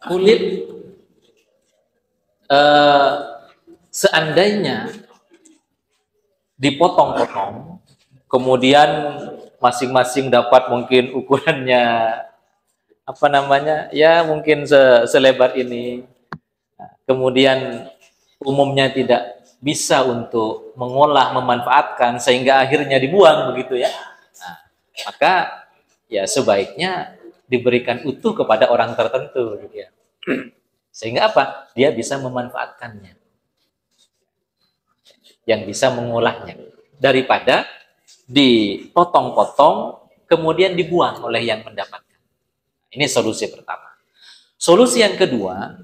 kulit seandainya dipotong-potong, kemudian masing-masing dapat mungkin ukurannya apa namanya, ya mungkin selebar ini, kemudian umumnya tidak bisa untuk mengolah, memanfaatkan, sehingga akhirnya dibuang begitu ya. Nah, maka ya sebaiknya diberikan utuh kepada orang tertentu gitu ya. Sehingga apa? Dia bisa memanfaatkannya, yang bisa mengolahnya, daripada dipotong-potong kemudian dibuang oleh yang mendapatkan. Ini solusi pertama. Solusi yang kedua,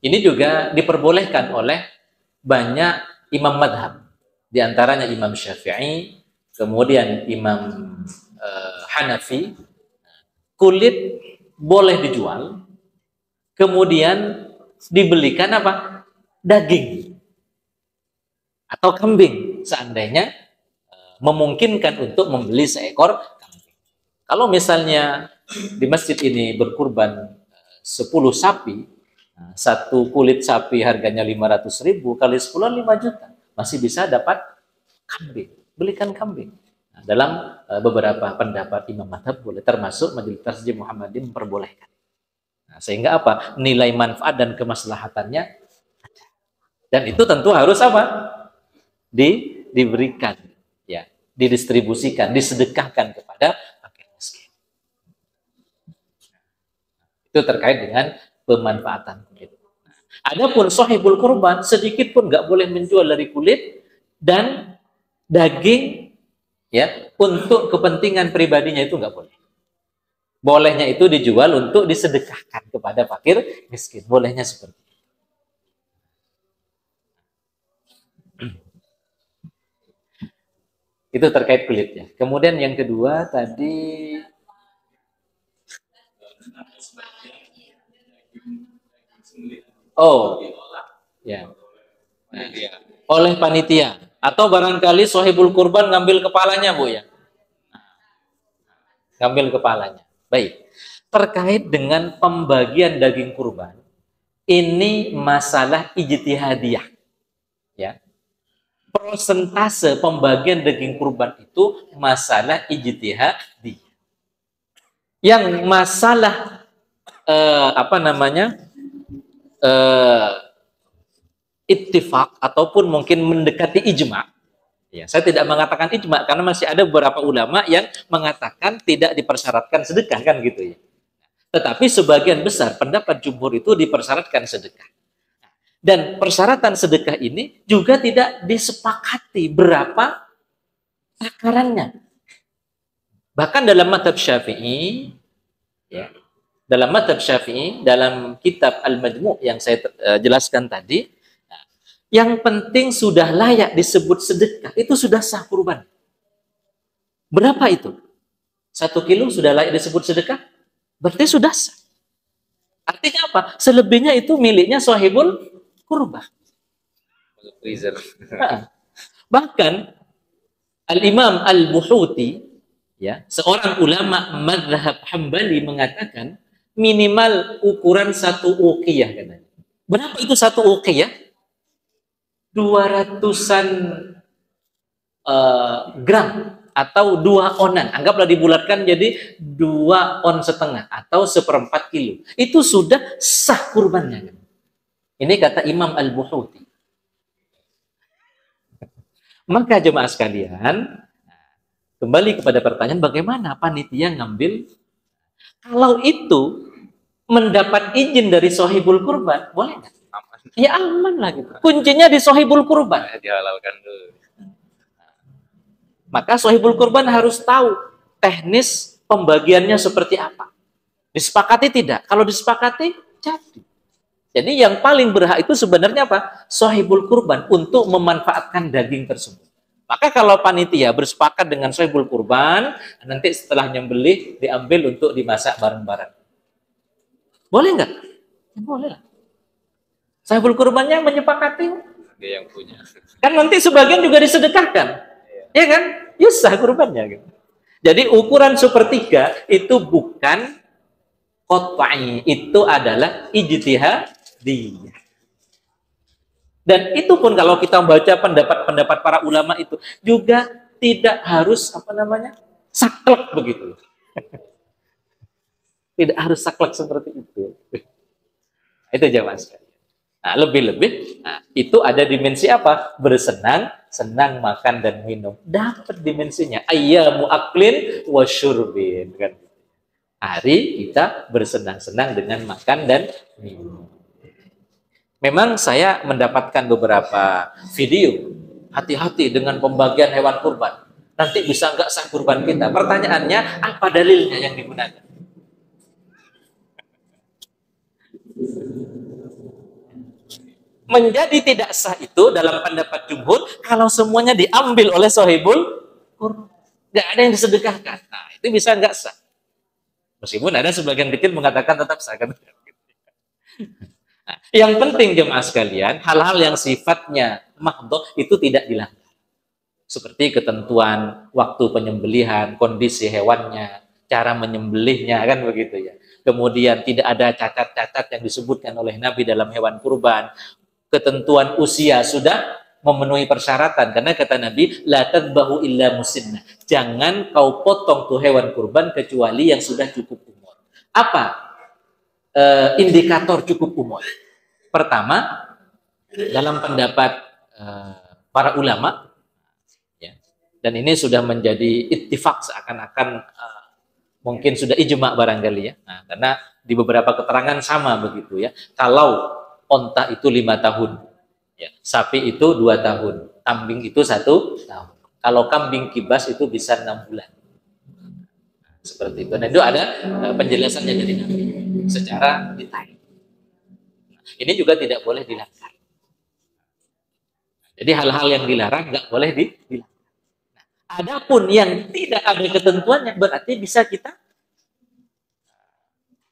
ini juga diperbolehkan oleh banyak imam madhab, di antaranya Imam Syafi'i, kemudian Imam Hanafi. Kulit boleh dijual, kemudian dibelikan apa? Daging atau kambing, seandainya memungkinkan untuk membeli seekor kambing. Kalau misalnya di masjid ini berkurban 10 sapi, satu kulit sapi harganya 500.000 kali 10 5 juta, masih bisa dapat kambing, belikan kambing. Nah, dalam beberapa pendapat imam madhab boleh, termasuk Majelis Tarjih Muhammadiyah memperbolehkan. Nah, sehingga apa? Nilai manfaat dan kemaslahatannya ada. Dan itu tentu harus apa? Diberikan, ya, didistribusikan, disedekahkan kepada fakir miskin. Itu terkait dengan pemanfaatan kulit. Adapun sahibul kurban, sedikit pun nggak boleh menjual dari kulit dan daging, ya, untuk kepentingan pribadinya, itu nggak boleh. Bolehnya itu dijual untuk disedekahkan kepada fakir miskin. Bolehnya seperti itu. Itu terkait kulitnya. Kemudian yang kedua tadi, oh ya, oleh panitia, atau barangkali sohibul kurban ngambil kepalanya, Bu, ya, ngambil kepalanya. Baik, terkait dengan pembagian daging kurban, ini masalah ijtihadiyah, ya. Persentase pembagian daging kurban itu masalah ijtihadiyah. Yang masalah apa namanya, ittifaq ataupun mungkin mendekati ijma, ya, saya tidak mengatakan ijma karena masih ada beberapa ulama yang mengatakan tidak dipersyaratkan sedekah, kan gitu ya. Tetapi sebagian besar pendapat jumhur itu dipersyaratkan sedekah. Dan persyaratan sedekah ini juga tidak disepakati berapa takarannya. Bahkan dalam mazhab Syafi'i, ya, dalam mazhab Syafi'i, dalam kitab Al-Majmu' yang saya jelaskan tadi, yang penting sudah layak disebut sedekah, itu sudah sah kurban. Berapa itu? 1 kilo sudah layak disebut sedekah? Berarti sudah sah. Artinya apa? Selebihnya itu miliknya sahibul kurban. Bahkan Al-Imam Al-Buhuti, ya, seorang ulama mazhab Hambali, mengatakan minimal ukuran 1 uqiyah katanya. Berapa itu 1 uqiyah? 200-an gram atau 2 onan. Anggaplah dibulatkan jadi 2,5 on atau 1/4 kilo. Itu sudah sah kurbannya. Ini kata Imam Al-Buhuti. Maka jemaah sekalian, kembali kepada pertanyaan, bagaimana panitia ngambil? Kalau itu mendapat izin dari sohibul kurban, boleh nggak? Ya aman lah gitu. Kuncinya di sohibul kurban. Dihalalkan dulu. Maka sohibul kurban harus tahu teknis pembagiannya seperti apa. Disepakati tidak? Kalau disepakati, jadi. Jadi yang paling berhak itu sebenarnya apa? Sohibul kurban, untuk memanfaatkan daging tersebut. Maka kalau panitia bersepakat dengan sohibul kurban, nanti setelah nyembelih diambil untuk dimasak bareng-bareng. Boleh nggak? Ya, boleh lah. Sohibul kurbannya menyepakati. Dia yang punya. Kan nanti sebagian juga disedekahkan. Ya kan? Ya sah kurbannya. Gitu. Jadi ukuran 1/3 itu bukan qat'i, itu adalah ijtihadiyah. Dan itu pun kalau kita membaca pendapat-pendapat para ulama itu juga tidak harus saklek begitu. Tidak harus saklek seperti itu. Itu jamaah sekalian. Nah, lebih-lebih itu ada dimensi apa? Bersenang, senang makan dan minum. Dapat dimensinya. Ayyamu aklin wa syurbin, kan. Hari kita bersenang-senang dengan makan dan minum. Memang saya mendapatkan beberapa video, hati-hati dengan pembagian hewan kurban. Nanti bisa nggak sah kurban kita? Pertanyaannya, apa dalilnya yang digunakan? Menjadi tidak sah itu dalam pendapat jumhur kalau semuanya diambil oleh sahibul kurban. Nggak ada yang disedekahkan. Nah, itu bisa nggak sah. Meskipun ada sebagian kecil mengatakan tetap sah. Kan? Nah, yang penting jemaah sekalian, hal-hal yang sifatnya mahdhah itu tidak dilanggar. Seperti ketentuan waktu penyembelihan, kondisi hewannya, cara menyembelihnya, kan begitu ya. Kemudian tidak ada cacat-cacat yang disebutkan oleh Nabi dalam hewan kurban. Ketentuan usia sudah memenuhi persyaratan karena kata Nabi, la tadbahu illa musinna. Jangan kau potong tuh hewan kurban kecuali yang sudah cukup umur. Apa indikator cukup umur? Pertama, dalam pendapat para ulama, ya, dan ini sudah menjadi ittifaq seakan-akan mungkin sudah ijma barangkali ya. Nah, karena di beberapa keterangan sama begitu ya. Kalau onta itu 5 tahun, ya, sapi itu 2 tahun, kambing itu 1 tahun. Kalau kambing kibas itu bisa 6 bulan. Seperti itu. Dan itu ada penjelasannya dari Nabi secara detail. Ini juga tidak boleh dilanggar. Jadi hal-hal yang dilarang nggak boleh dilanggar. Nah, adapun yang tidak ada ketentuannya berarti bisa kita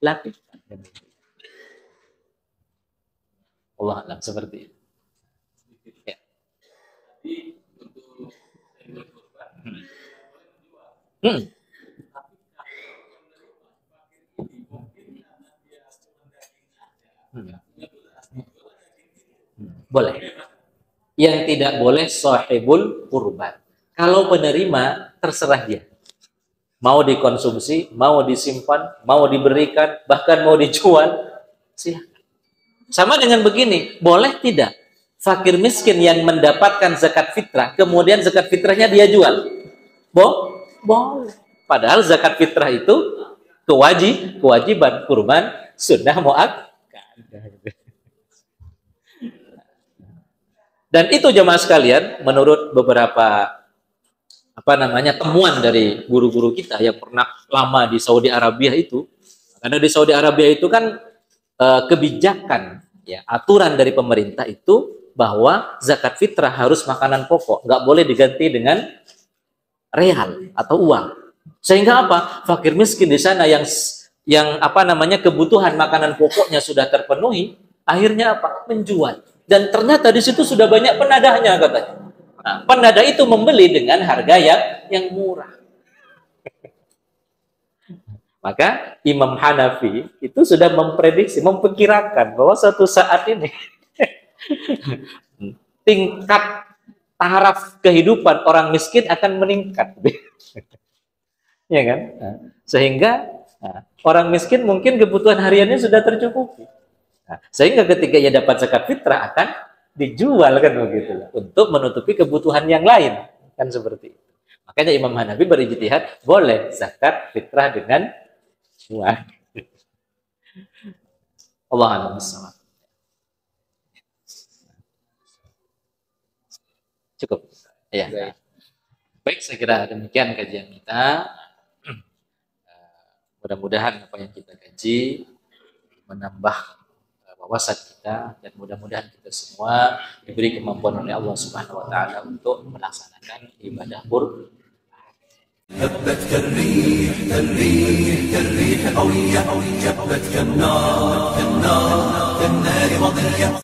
lakukan. Allah alam seperti itu. Ya. Boleh. Yang tidak boleh sahibul kurban. Kalau penerima terserah dia. Mau dikonsumsi, mau disimpan, mau diberikan, bahkan mau dijual, silakan. Sama dengan begini, boleh tidak fakir miskin yang mendapatkan zakat fitrah, kemudian zakat fitrahnya dia jual? Boleh. Padahal zakat fitrah itu kewajiban kurban sunnah muakkad. Dan itu jemaah sekalian, menurut beberapa temuan dari guru-guru kita yang pernah lama di Saudi Arabia itu, karena di Saudi Arabia itu kan kebijakan, ya, aturan dari pemerintah itu bahwa zakat fitrah harus makanan pokok, nggak boleh diganti dengan real atau uang. Sehingga apa? Fakir miskin di sana yang kebutuhan makanan pokoknya sudah terpenuhi, akhirnya apa? Menjual. Dan ternyata di situ sudah banyak penadahnya katanya. Nah, penadah itu membeli dengan harga yang murah. Maka Imam Hanafi itu sudah memprediksi, memperkirakan bahwa suatu saat ini tingkat taraf kehidupan orang miskin akan meningkat. Ya kan? Nah, sehingga orang miskin mungkin kebutuhan hariannya sudah tercukupi. Nah, sehingga ketika ia dapat zakat fitrah akan dijual kan begitu untuk menutupi kebutuhan yang lain kan seperti itu. Makanya Imam Hanafi berijtihad boleh zakat fitrah dengan uang. Allah a'lam bishawab. Cukup. Ya. Baik, saya kira demikian kajian kita. Mudah-mudahan apa yang kita kaji menambah wawasan kita dan mudah-mudahan kita semua diberi kemampuan oleh Allah Subhanahu wa taala untuk melaksanakan ibadah kurban. هبت كالريح قوية جبت كالنار كالنار مضية